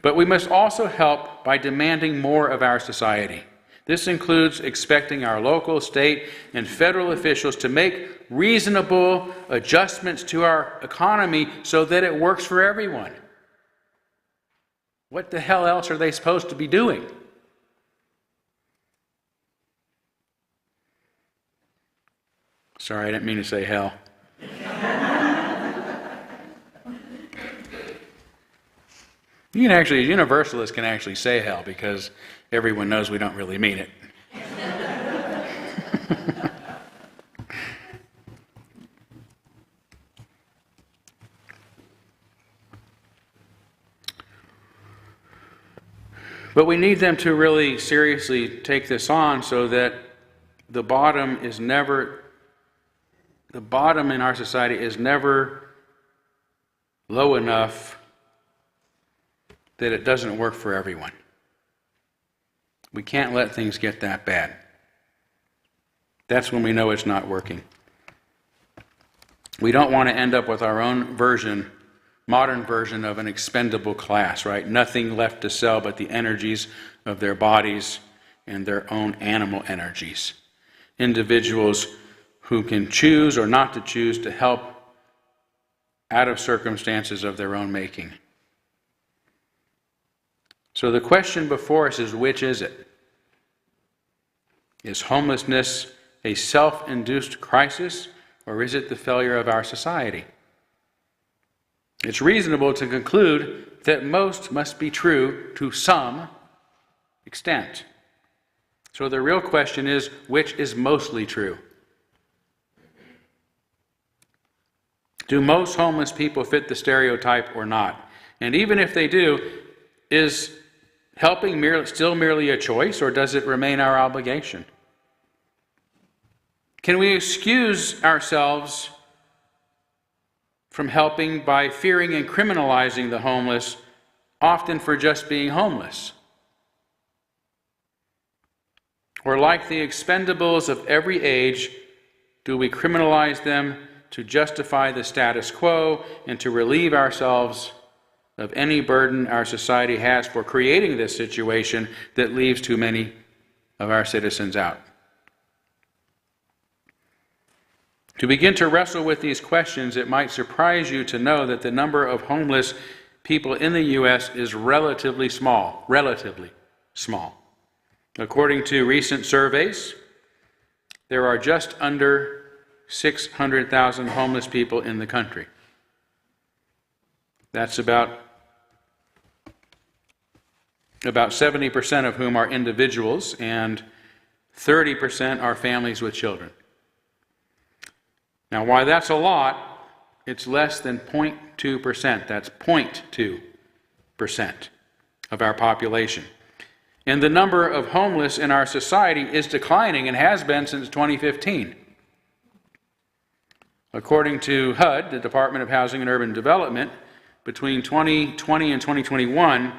but we must also help by demanding more of our society. This includes expecting our local, state, and federal officials to make reasonable adjustments to our economy so that it works for everyone. What the hell else are they supposed to be doing? Sorry, I didn't mean to say hell. Universalists can actually say hell because everyone knows we don't really mean it. But we need them to really seriously take this on so that the bottom in our society is never low enough that it doesn't work for everyone. We can't let things get that bad. That's when we know it's not working. We don't want to end up with our own version, modern version of an expendable class, right? Nothing left to sell but the energies of their bodies and their own animal energies. Individuals who can choose or not to choose to help out of circumstances of their own making. So the question before us is, which is it? Is homelessness a self-induced crisis, or is it the failure of our society? It's reasonable to conclude that most must be true to some extent. So the real question is, which is mostly true? Do most homeless people fit the stereotype or not? And even if they do, is helping still merely a choice, or does it remain our obligation? Can we excuse ourselves from helping by fearing and criminalizing the homeless, often for just being homeless? Or like the expendables of every age, do we criminalize them to justify the status quo and to relieve ourselves of any burden our society has for creating this situation that leaves too many of our citizens out? To begin to wrestle with these questions, it might surprise you to know that the number of homeless people in the U.S. is relatively small. According to recent surveys, there are just under 600,000 homeless people in the country. That's about 70% of whom are individuals, and 30% are families with children. Now, while that's a lot, it's less than 0.2%. That's 0.2% of our population. And the number of homeless in our society is declining and has been since 2015. According to HUD, the Department of Housing and Urban Development, between 2020 and 2021,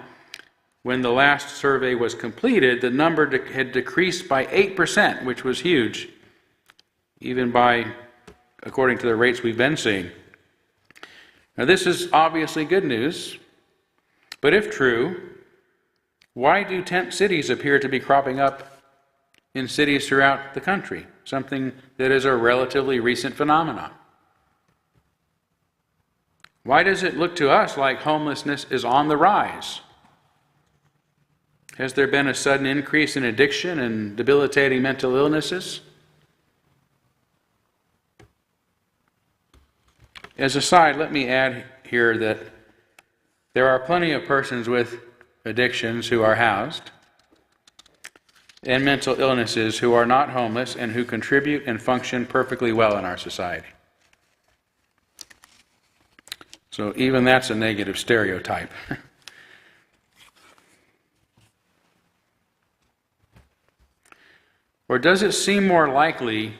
when the last survey was completed, the number had decreased by 8%, which was huge, even according to the rates we've been seeing. Now, this is obviously good news, but if true, why do tent cities appear to be cropping up in cities throughout the country, something that is a relatively recent phenomenon? Why does it look to us like homelessness is on the rise? Has there been a sudden increase in addiction and debilitating mental illnesses? As a side, let me add here that there are plenty of persons with addictions who are housed and mental illnesses who are not homeless and who contribute and function perfectly well in our society. So even that's a negative stereotype. Or does it seem more likely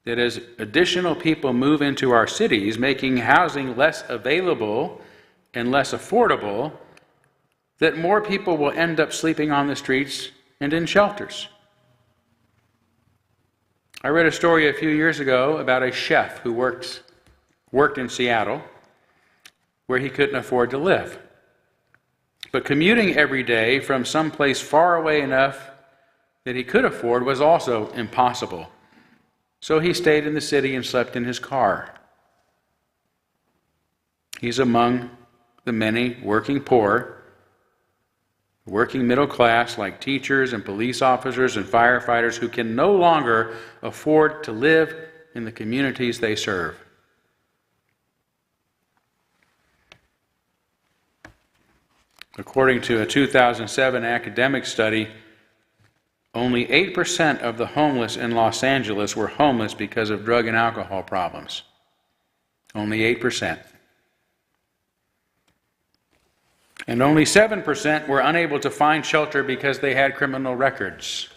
that as additional people move into our cities, making housing less available and less affordable, that more people will end up sleeping on the streets and in shelters? I read a story a few years ago about a chef who worked in Seattle where he couldn't afford to live. But commuting every day from someplace far away enough that he could afford was also impossible. So he stayed in the city and slept in his car. He's among the many working poor, working middle class like teachers and police officers and firefighters who can no longer afford to live in the communities they serve. According to a 2007 academic study, only 8% of the homeless in Los Angeles were homeless because of drug and alcohol problems. Only 8%. And only 7% were unable to find shelter because they had criminal records.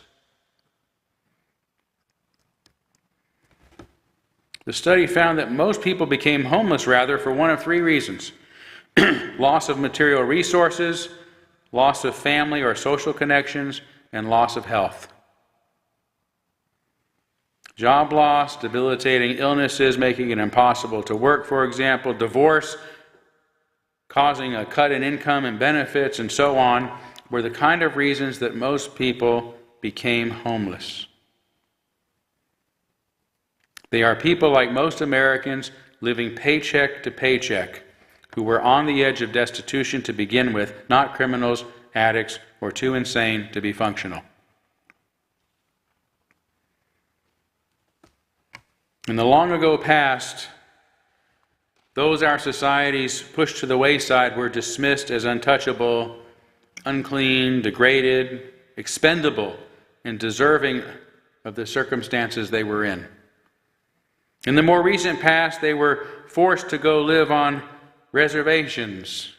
The study found that most people became homeless, rather, for one of three reasons: loss of material resources, loss of family or social connections, and loss of health. Job loss, debilitating illnesses making it impossible to work, for example, divorce, causing a cut in income and benefits, and so on, were the kind of reasons that most people became homeless. They are people like most Americans living paycheck to paycheck, who were on the edge of destitution to begin with, not criminals, addicts, or too insane to be functional. In the long ago past, those our societies pushed to the wayside were dismissed as untouchable, unclean, degraded, expendable, and deserving of the circumstances they were in. In the more recent past, they were forced to go live on reservations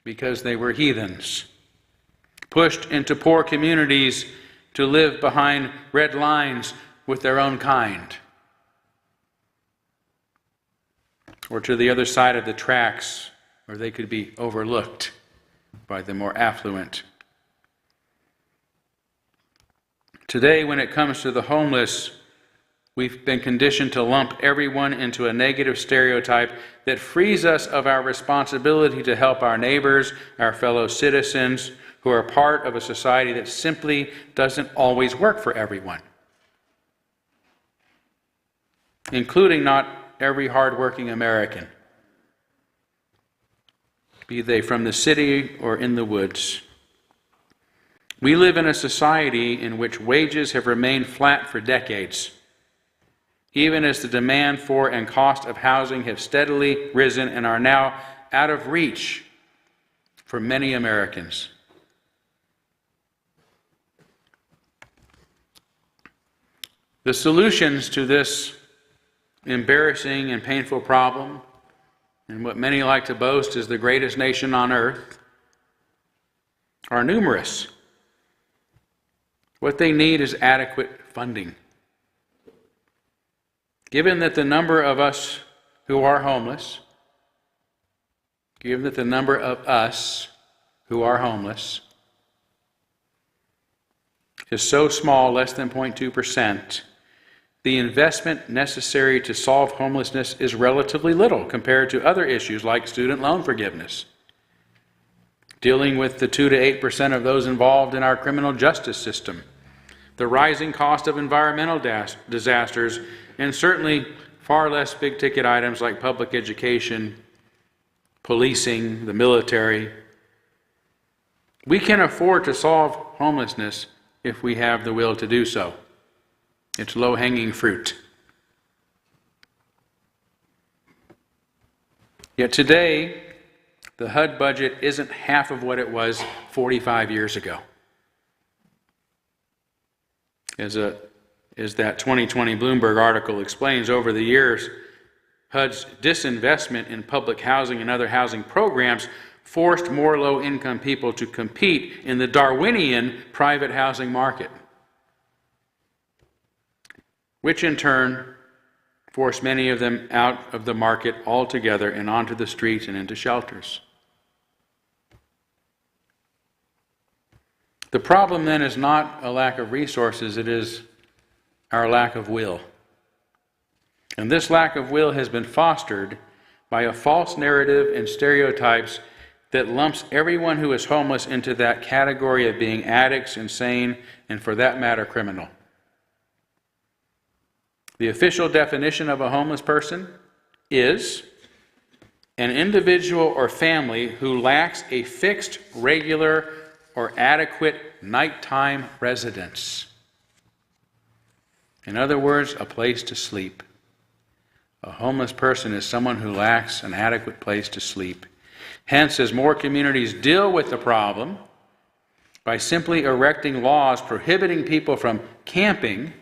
because they were heathens, pushed into poor communities to live behind red lines with their own kind, or to the other side of the tracks where they could be overlooked by the more affluent. Today, when it comes to the homeless, we've been conditioned to lump everyone into a negative stereotype that frees us of our responsibility to help our neighbors, our fellow citizens, who are part of a society that simply doesn't always work for everyone, including not every hardworking American, be they from the city or in the woods. We live in a society in which wages have remained flat for decades, even as the demand for and cost of housing have steadily risen and are now out of reach for many Americans. The solutions to this embarrassing and painful problem, and what many like to boast is the greatest nation on earth, are numerous. What they need is adequate funding. Given that the number of us who are homeless, given that the number of us who are homeless is so small, less than 0.2%, the investment necessary to solve homelessness is relatively little compared to other issues like student loan forgiveness, dealing with the 2 to 8% of those involved in our criminal justice system, the rising cost of environmental disasters, and certainly far less big-ticket items like public education, policing, the military. We can afford to solve homelessness if we have the will to do so. It's low-hanging fruit. Yet today, the HUD budget isn't half of what it was 45 years ago. As that 2020 Bloomberg article explains, over the years, HUD's disinvestment in public housing and other housing programs forced more low-income people to compete in the Darwinian private housing market, which in turn forced many of them out of the market altogether and onto the streets and into shelters. The problem then is not a lack of resources, it is our lack of will. And this lack of will has been fostered by a false narrative and stereotypes that lumps everyone who is homeless into that category of being addicts, insane, and for that matter, criminal. The official definition of a homeless person is an individual or family who lacks a fixed, regular, or adequate nighttime residence. In other words, a place to sleep. A homeless person is someone who lacks an adequate place to sleep. Hence, as more communities deal with the problem by simply erecting laws prohibiting people from camping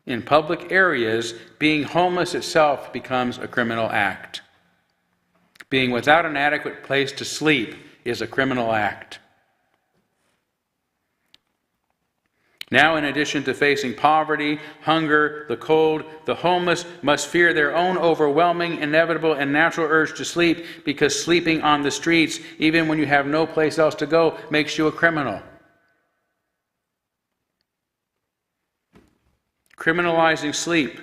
in public areas, being homeless itself becomes a criminal act. Being without an adequate place to sleep is a criminal act. Now, in addition to facing poverty, hunger, the cold, the homeless must fear their own overwhelming, inevitable, and natural urge to sleep, because sleeping on the streets, even when you have no place else to go, makes you a criminal. Criminalizing sleep,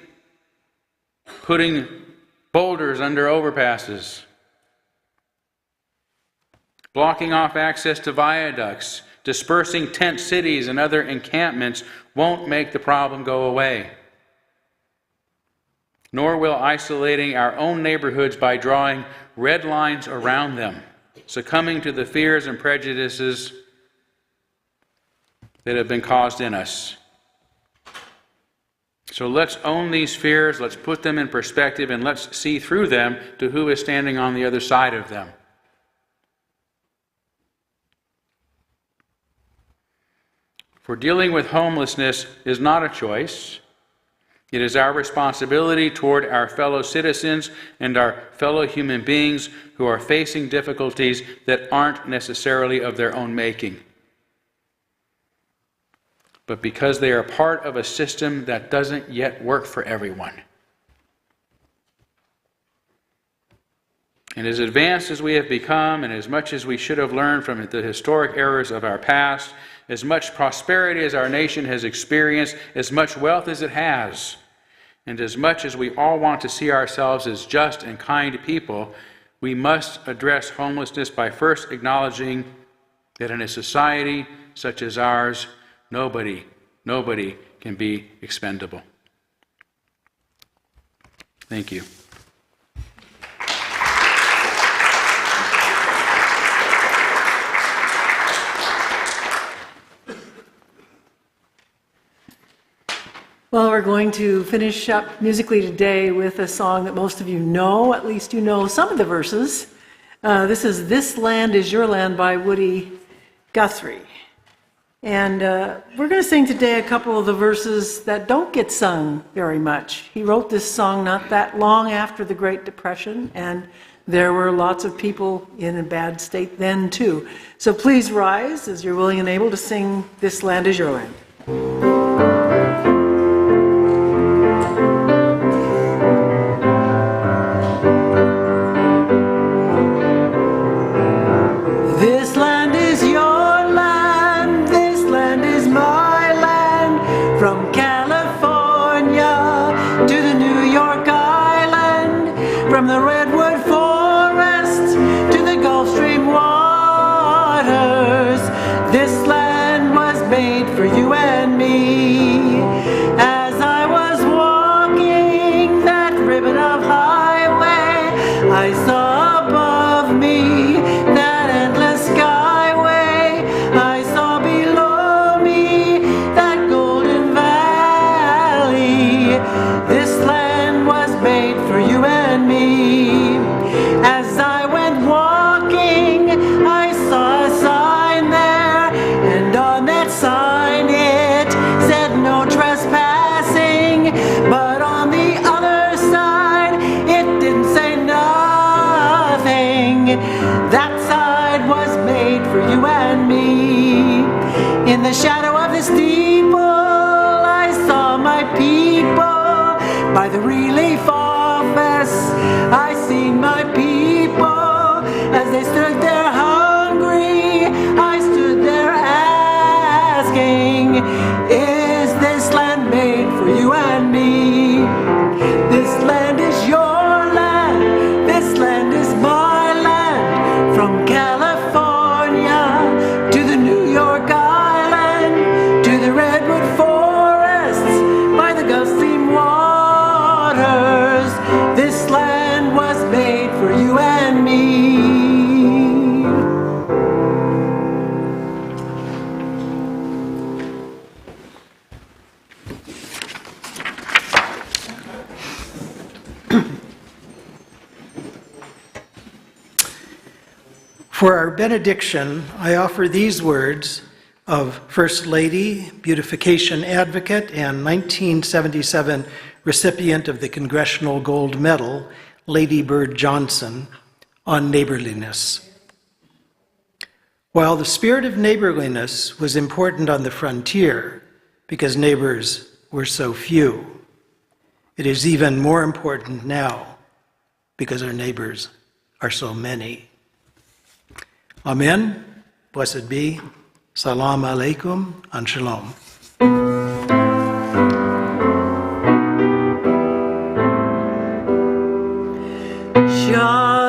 putting boulders under overpasses, blocking off access to viaducts, dispersing tent cities and other encampments won't make the problem go away. Nor will isolating our own neighborhoods by drawing red lines around them, succumbing to the fears and prejudices that have been caused in us. So let's own these fears, let's put them in perspective, and let's see through them to who is standing on the other side of them. For dealing with homelessness is not a choice. It is our responsibility toward our fellow citizens and our fellow human beings who are facing difficulties that aren't necessarily of their own making, but because they are part of a system that doesn't yet work for everyone. And as advanced as we have become, and as much as we should have learned from the historic errors of our past, as much prosperity as our nation has experienced, as much wealth as it has, and as much as we all want to see ourselves as just and kind people, we must address homelessness by first acknowledging that in a society such as ours, nobody can be expendable. Thank you. Well, we're going to finish up musically today with a song that most of you know. At least you know some of the verses. This is "This Land Is Your Land" by Woody Guthrie. And we're going to sing today a couple of the verses that don't get sung very much. He wrote this song not that long after the Great Depression, and there were lots of people in a bad state then too. So please rise as you're willing and able to sing "This Land Is Your Land." From the redwood forest to the Gulf Stream waters, this land was made for you and me. As I was walking that ribbon of highway, I saw above me that endless skyway. I saw below me that golden valley. This land was made for you and me. As I went walking, I saw a sign there, and on that sign it said no trespassing. But on the other side, it didn't say nothing. That side was made for you and me. In the shadow of the steeple, I saw my people. By the relief office, I seen my people. As they stood there hungry, I stood there asking, is this land made for you and me? This land is your land, this land is my land. From California to the New York Island, to the redwood forests by the Gulf Stream waters, this land was made for you and me. For our benediction, I offer these words of First Lady, beautification advocate, and 1977 recipient of the Congressional Gold Medal, Lady Bird Johnson, on neighborliness. While the spirit of neighborliness was important on the frontier because neighbors were so few, it is even more important now because our neighbors are so many. Amen. Blessed be. Salam alaikum and shalom. Shalom.